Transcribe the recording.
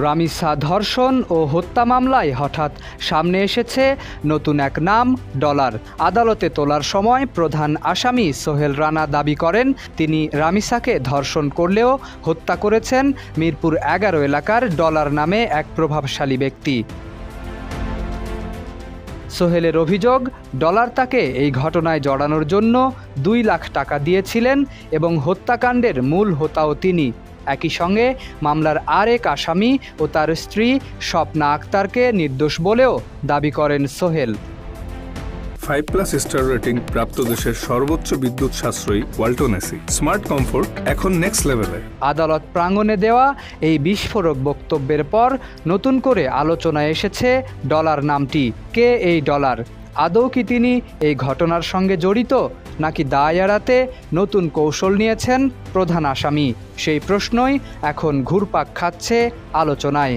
রামিসা ধর্ষণ ও হত্যা মামলায় হঠাৎ সামনে এসেছে নতুন এক নাম, ডলার। আদালতে তোলার সময় প্রধান আসামি সোহেল রানা দাবি করেন তিনি রামিসাকে ধর্ষণ করলেও হত্যা করেছেন মিরপুর 11 এলাকার ডলার নামে এক প্রভাবশালী ব্যক্তি। সোহেলের অভিযোগ, ডলার তাকে এই ঘটনায় জড়ানোর জন্য 2 লাখ টাকা দিয়েছিলেন এবং হত্যাকাণ্ডের মূল হোতাও তিনি। একই সঙ্গে মামলার আরেক আসামি ও তার স্ত্রী স্বপ্না আক্তারকে নির্দোষ বলেও দাবি করেন সোহেল। 5+ স্টার রেটিং প্রাপ্ত দেশের সর্বোচ্চ বিদ্যুৎ সাশ্রয়ী ওয়ালটন এসি। স্মার্ট কমফোর্ট এখন নেক্সট লেভেলে। আদালত প্রাঙ্গণে দেওয়া এই বিস্ফোরক বক্তব্যের পর নতুন করে আলোচনায় এসেছে ডলার নামটি। কে এই ডলার? আদৌ কি তিনি এই ঘটনার সঙ্গে জড়িত, নাকি দায় এড়াতে নতুন কৌশল নিয়েছেন প্রধান আসামি? সেই প্রশ্নই এখন ঘুরপাক খাচ্ছে আলোচনায়।